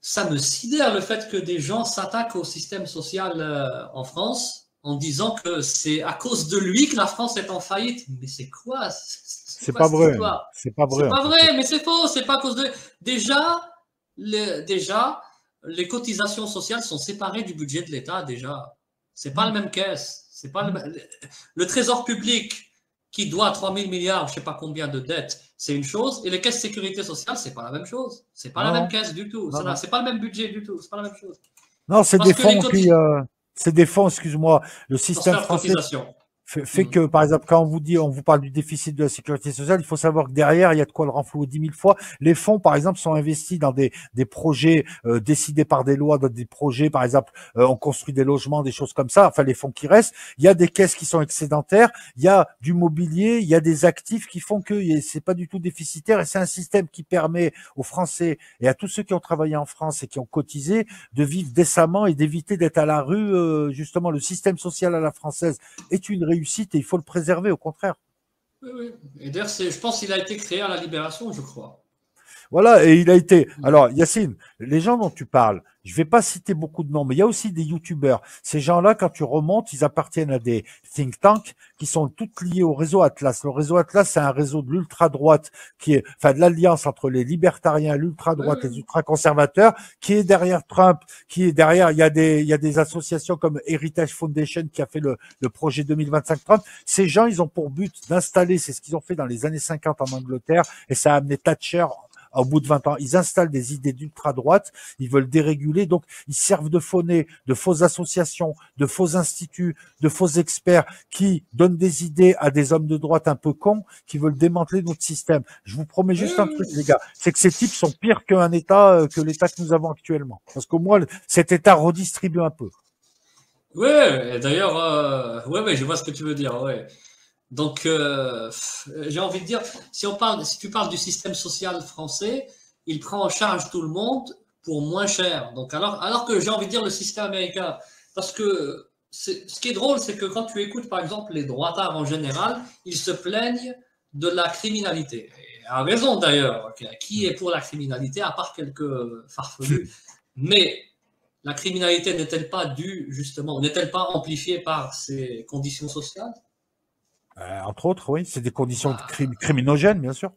ça me sidère le fait que des gens s'attaquent au système social en France en disant que c'est à cause de lui que la France est en faillite. Mais c'est quoi, C'est quoi pas cette vrai. histoire? C'est pas C'est vrai en pas plus. vrai, mais c'est faux. C'est pas à cause de. Déjà, déjà, les cotisations sociales sont séparées du budget de l'État. Déjà, c'est pas Mmh. la même caisse. C'est pas Mmh. le Trésor public qui doit 3000 milliards, je sais pas combien de dettes, c'est une chose, et les caisses de sécurité sociale, c'est pas la même chose. C'est pas la Non, même non, caisse du tout. non, non. C'est pas le même budget du tout. C'est pas la même chose. Non, c'est Parce des que les fonds qui, cotisations, c'est des fonds, excuse-moi, le système transfert de français cotisation. fait Hmm. que, par exemple, quand on vous dit, on vous parle du déficit de la sécurité sociale, il faut savoir que derrière, il y a de quoi le renflouer 10 000 fois. Les fonds, par exemple, sont investis dans des projets décidés par des lois, dans des projets, par exemple, on construit des logements, des choses comme ça. Enfin, les fonds qui restent. Il y a des caisses qui sont excédentaires. Il y a du mobilier. Il y a des actifs qui font que c'est pas du tout déficitaire. Et c'est un système qui permet aux Français et à tous ceux qui ont travaillé en France et qui ont cotisé de vivre décemment et d'éviter d'être à la rue. Justement, le système social à la française est une réussite et il faut le préserver, au contraire. Oui, oui. Et d'ailleurs, je pense qu'il a été créé à la Libération, je crois. Voilà, et il a été. Hmm. Alors, Yacine, les gens dont tu parles, je vais pas citer beaucoup de noms, mais il y a aussi des youtubeurs. Ces gens-là, quand tu remontes, ils appartiennent à des think tanks qui sont toutes liés au réseau Atlas. Le réseau Atlas, c'est un réseau de l'ultra-droite qui est, enfin, de l'alliance entre les libertariens, Oui, l'ultra-droite et les oui. ultra-conservateurs, qui est derrière Trump, qui est derrière, il y a des associations comme Heritage Foundation qui a fait le projet 2025 Trump. Ces gens, ils ont pour but d'installer, c'est ce qu'ils ont fait dans les années 50 en Angleterre, et ça a amené Thatcher au bout de 20 ans, ils installent des idées d'ultra-droite, ils veulent déréguler, donc ils servent de faux nez, de fausses associations, de faux instituts, de faux experts qui donnent des idées à des hommes de droite un peu cons qui veulent démanteler notre système. Je vous promets Oui, juste un truc, les oui. gars, c'est que ces types sont pires qu'un État, que l'État que nous avons actuellement. Parce qu'au moins, cet État redistribue un peu. Ouais, et d'ailleurs, ouais, ouais, je vois ce que tu veux dire, ouais. Donc, j'ai envie de dire, si tu parles du système social français, il prend en charge tout le monde pour moins cher. Donc, alors que j'ai envie de dire le système américain, parce que ce qui est drôle, c'est que quand tu écoutes, par exemple, les droitards en général, ils se plaignent de la criminalité. Et à raison d'ailleurs. Ok. Qui est pour la criminalité, à part quelques farfelus? Mais la criminalité n'est-elle pas due, justement, n'est-elle pas amplifiée par ces conditions sociales? Entre autres, oui, c'est des conditions de Bah, criminogènes, bien sûr.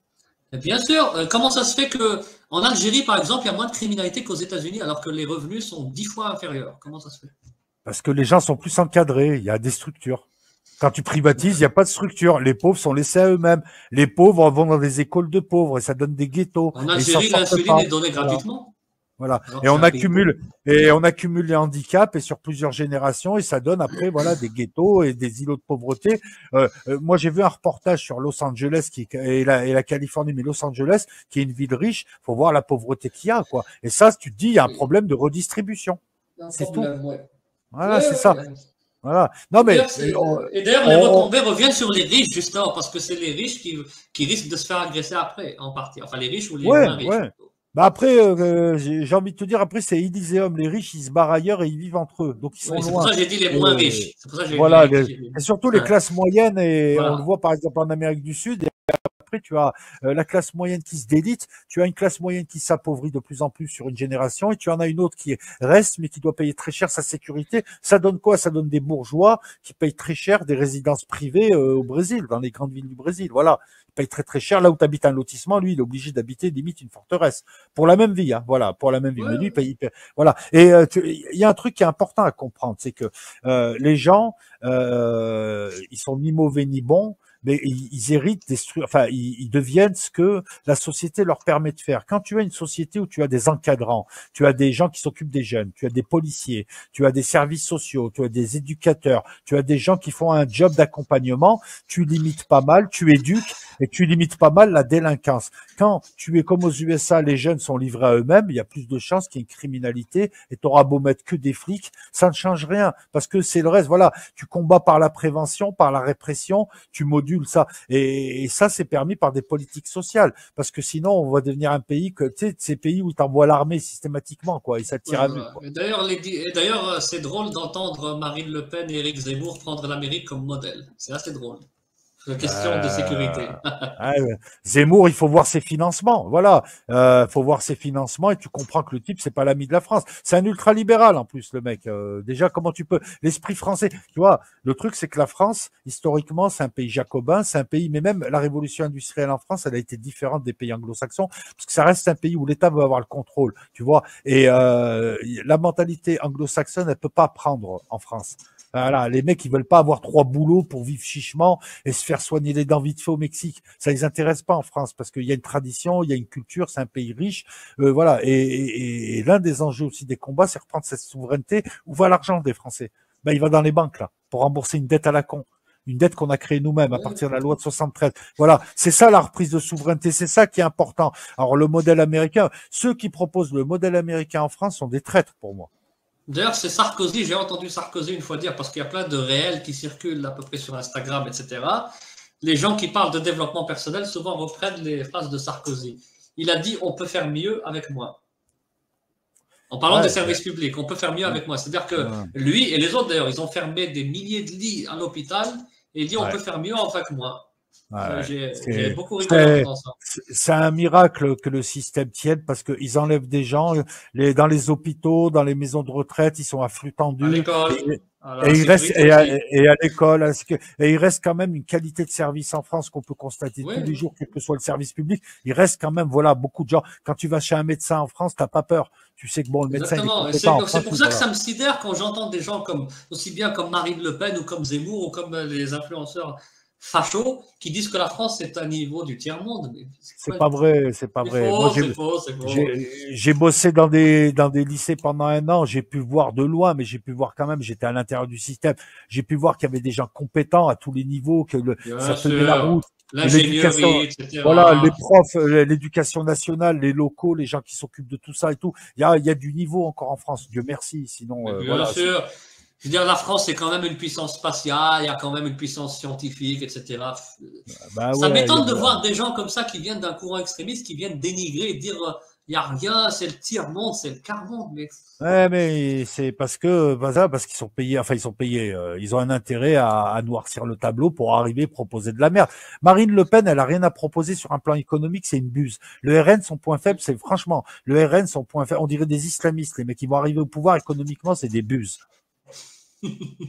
bien sûr, comment ça se fait que en Algérie, par exemple, il y a moins de criminalité qu'aux États-Unis alors que les revenus sont 10 fois inférieurs? Comment ça se fait? Parce que les gens sont plus encadrés, il y a des structures. Quand tu privatises, il n'y a pas de structure. Les pauvres sont laissés à eux-mêmes. Les pauvres vont dans des écoles de pauvres et ça donne des ghettos En et ils s'en Algérie, sortent l'insuline pas. est donnée Voilà. gratuitement, Voilà. alors que c'est un pays pauvre. Et on accumule les handicaps et sur plusieurs générations et ça donne après, voilà, des ghettos et des îlots de pauvreté. Moi, j'ai vu un reportage sur Los Angeles et la Californie, mais Los Angeles, qui est une ville riche. Faut voir la pauvreté qu'il y a, quoi. Et ça, tu te dis, il y a un Oui, problème de redistribution. il y a un C'est tout. problème, ouais. Voilà, Ouais, c'est ça. ouais. Voilà. Non, mais, Et d'ailleurs, les on, retombées reviennent sur les riches, justement, parce que c'est les riches qui risquent de se faire agresser après, en partie. Enfin, les riches ou les ouais, moins riches, ouais. plutôt. Bah après, j'ai envie de te dire, après, c'est Élyséeum. Les riches, ils se barrent ailleurs et ils vivent entre eux. Donc, ils sont Oui, c'est pour ça loin. que j'ai dit les moins Et riches. C'est pour ça que voilà. j'ai Et surtout les hein, classes moyennes. Et on le voilà. voit, par exemple, en Amérique du Sud. Et après, tu as la classe moyenne qui se délite. Tu as une classe moyenne qui s'appauvrit de plus en plus sur une génération. Et tu en as une autre qui reste, mais qui doit payer très cher sa sécurité. Ça donne quoi? Ça donne des bourgeois qui payent très cher des résidences privées au Brésil, dans les grandes villes du Brésil. Voilà. Ils payent très très cher. Là où tu habites un lotissement, lui, il est obligé d'habiter limite une forteresse pour la même vie, hein, voilà, pour la même vie. Mais lui, Ouais, voilà. Et il y a un truc qui est important à comprendre, c'est que les gens, ils sont ni mauvais ni bons, mais ils héritent enfin, ils deviennent ce que la société leur permet de faire. Quand tu as une société où tu as des encadrants, tu as des gens qui s'occupent des jeunes, tu as des policiers, tu as des services sociaux, tu as des éducateurs, tu as des gens qui font un job d'accompagnement, tu limites pas mal, tu éduques et tu limites pas mal la délinquance. Quand tu es comme aux USA, les jeunes sont livrés à eux-mêmes, il y a plus de chances qu'il y ait une criminalité et tu auras beau mettre que des flics, ça ne change rien parce que c'est le reste. Voilà, tu combats par la prévention, par la répression, tu modules ça. Et ça, c'est permis par des politiques sociales parce que sinon, on va devenir un pays que, tu sais, ces pays où tu envoies l'armée systématiquement, quoi, et ça te tire à vue, voilà. quoi. Et d'ailleurs, c'est drôle d'entendre Marine Le Pen et Éric Zemmour prendre l'Amérique comme modèle. C'est assez drôle. Question de Euh, sécurité. Zemmour, il faut voir ses financements. Voilà, faut voir ses financements et tu comprends que le type, c'est pas l'ami de la France. C'est un ultra-libéral en plus, le mec. Déjà, comment tu peux l'esprit français, tu vois. Le truc, c'est que la France, historiquement, c'est un pays jacobin, c'est un pays, mais même la révolution industrielle en France, elle a été différente des pays anglo-saxons, parce que ça reste un pays où l'État veut avoir le contrôle, tu vois. Et la mentalité anglo-saxonne, elle peut pas prendre en France. Voilà, les mecs, ils veulent pas avoir trois boulots pour vivre chichement et se faire soigner les dents vite fait au Mexique. Ça les intéresse pas en France parce qu'il y a une tradition, il y a une culture, c'est un pays riche. Voilà. Et l'un des enjeux aussi des combats, c'est reprendre cette souveraineté. Où va l'argent des Français? Ben, il va dans les banques, là, pour rembourser une dette à la con. Une dette qu'on a créée nous-mêmes à Ouais. partir de la loi de 73. Voilà, c'est ça la reprise de souveraineté, c'est ça qui est important. Alors le modèle américain, ceux qui proposent le modèle américain en France sont des traîtres pour moi. D'ailleurs, c'est Sarkozy, j'ai entendu Sarkozy une fois dire, parce qu'il y a plein de réels qui circulent à peu près sur Instagram, etc. Les gens qui parlent de développement personnel souvent reprennent les phrases de Sarkozy. Il a dit on peut faire mieux avec moi. En parlant des Ouais, services publics, on peut faire mieux avec moi. C'est-à-dire que ouais, lui et les autres, d'ailleurs, ils ont fermé des milliers de lits à l'hôpital et il dit on peut ouais. faire mieux avec moi. Ouais, J'ai beaucoup rigolé en c'est, entendant ça. c'est un miracle que le système tienne parce qu'ils enlèvent des gens dans les hôpitaux, dans les maisons de retraite, ils sont à flux À tendu l'école, à et la il reste sécurité aussi. et à l'école, et il reste quand même une qualité de service en France qu'on peut constater tous les Oui, jours, quel que soit le service public. Il reste quand même, voilà, beaucoup de gens. Quand tu vas chez un médecin en France, t'as pas peur. Tu sais que bon, le médecin il est exactement. Et compétent c'est en c'est France, pour ça que voilà. ça me sidère quand j'entends des gens comme, aussi bien comme Marine Le Pen ou comme Zemmour ou comme les influenceurs fachos qui disent que la France est à niveau du tiers-monde. Mais c'est C'est quoi? pas vrai, c'est pas C'est vrai. Moi, faux, c'est faux, c'est faux. j'ai bossé dans des lycées pendant un an. J'ai pu voir de loin, mais j'ai pu voir quand même. J'étais à l'intérieur du système. J'ai pu voir qu'il y avait des gens compétents à tous les niveaux, ça Bien tenait la sûr. route. L'éducation, L'ingénierie, voilà, les etc. profs, l'éducation nationale, les locaux, les gens qui s'occupent de tout ça et tout. Il y a du niveau encore en France. Dieu merci. Sinon, Mais bien voilà. sûr. Je veux dire, la France, c'est quand même une puissance spatiale, il y a quand même une puissance scientifique, etc. Bah Ça ouais, m'étonne de voir des gens comme ça qui viennent d'un courant extrémiste, qui viennent dénigrer et dire il n'y a rien, c'est le tiers-monde, c'est le quart-monde. Mais ouais, mais c'est parce qu'ils sont payés, enfin ils sont payés, ils ont un intérêt à noircir le tableau pour arriver à proposer de la merde. Marine Le Pen, elle a rien à proposer sur un plan économique, c'est une buse. Le RN, son point faible, c'est franchement, le RN, son point faible, on dirait des islamistes, les mecs qui vont arriver au pouvoir économiquement, c'est des buses.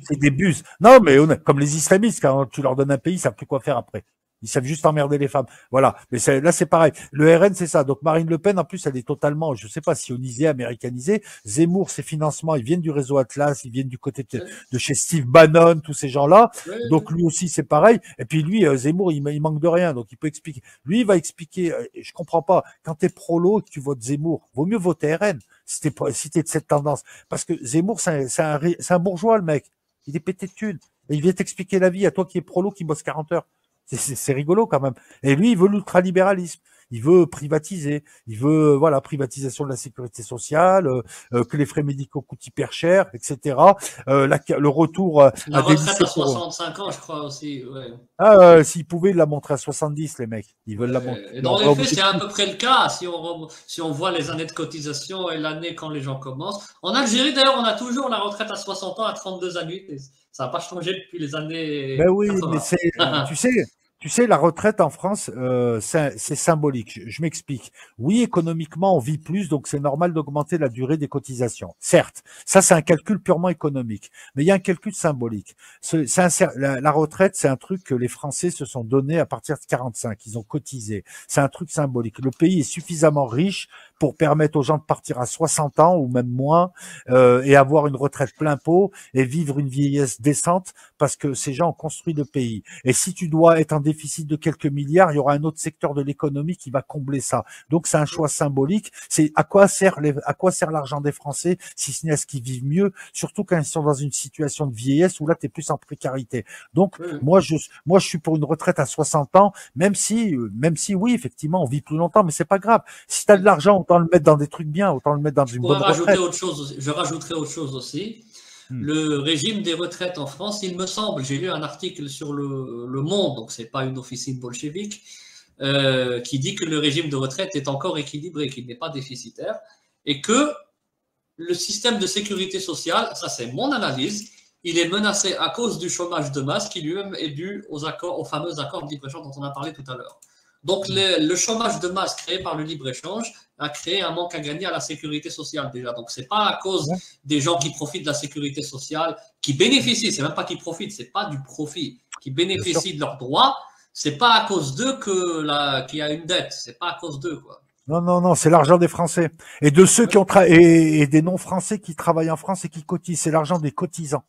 C'est des buses. Non, mais comme les islamistes, quand tu leur donnes un pays, ils savent plus quoi faire après. Ils savent juste emmerder les femmes. Voilà. Mais là, c'est pareil. Le RN, c'est ça. Donc, Marine Le Pen, en plus, elle est totalement, je sais pas, sionisée, américanisée. Zemmour, ses financements, ils viennent du réseau Atlas, ils viennent du côté de chez Steve Bannon, tous ces gens-là. Donc, lui aussi, c'est pareil. Et puis, lui, Zemmour, il manque de rien. Donc, il peut expliquer. Lui, il va expliquer, je comprends pas. Quand t'es prolo et que tu votes Zemmour, vaut mieux voter RN si t'es de cette tendance. Parce que Zemmour, c'est un bourgeois, le mec. Il est pété de thunes. Et il vient t'expliquer la vie à toi qui est prolo, qui bosse 40 heures. C'est rigolo quand même. Et lui, il veut l'ultralibéralisme. Il veut privatiser. Il veut, voilà, privatisation de la sécurité sociale, que les frais médicaux coûtent hyper cher, etc. Le retour la à des retraite lycées à pour... 65 ans, je crois aussi. Ouais. Ah, s'ils pouvaient, ils la montrer à 70, les mecs. Ils veulent la montrer. Et En dans vrai les faits, c'est à objectif. peu près le cas si on voit les années de cotisation et l'année quand les gens commencent. En Algérie, d'ailleurs, on a toujours la retraite à 60 ans, à 32 annuités. Ça n'a pas changé depuis les Ben années oui, mais 80. tu sais, la retraite en France, c'est symbolique. Je m'explique. Oui, économiquement, on vit plus, donc c'est normal d'augmenter la durée des cotisations. Certes, ça c'est un calcul purement économique, mais il y a un calcul symbolique. La retraite, c'est un truc que les Français se sont donnés à partir de 45. Ils ont cotisé. C'est un truc symbolique. Le pays est suffisamment riche pour permettre aux gens de partir à 60 ans ou même moins et avoir une retraite plein pot et vivre une vieillesse décente parce que ces gens ont construit le pays. Et si tu dois être en déficit de quelques milliards, il y aura un autre secteur de l'économie qui va combler ça. Donc c'est un choix symbolique. C'est à quoi sert l'argent des Français si ce n'est à ce qu'ils vivent mieux, surtout quand ils sont dans une situation de vieillesse où là tu es plus en précarité. Donc moi je suis pour une retraite à 60 ans, même si oui effectivement on vit plus longtemps, mais c'est pas grave. Si tu as de l'argent, autant le mettre dans des trucs bien, autant le mettre dans Je une pourrais bonne rajouter retraite. autre chose aussi. Je rajouterai autre chose aussi. Hmm. Le régime des retraites en France, il me semble, j'ai lu un article sur le Monde, donc c'est pas une officine bolchevique, qui dit que le régime de retraite est encore équilibré, qu'il n'est pas déficitaire, et que le système de sécurité sociale, ça c'est mon analyse, il est menacé à cause du chômage de masse qui lui-même est dû aux fameux accords de libre-échange dont on a parlé tout à l'heure. Donc le chômage de masse créé par le libre-échange a créé un manque à gagner à la sécurité sociale déjà. Donc c'est pas à cause des gens qui profitent de la sécurité sociale, qui bénéficient, c'est même pas qui profitent, c'est pas du profit, qui bénéficient de leurs droits, c'est pas à cause d'eux qu'il y a une dette, c'est pas à cause d'eux, quoi. Non, non, non, c'est l'argent des Français et de ceux qui ont et des non-Français qui travaillent en France et qui cotisent. C'est l'argent des cotisants.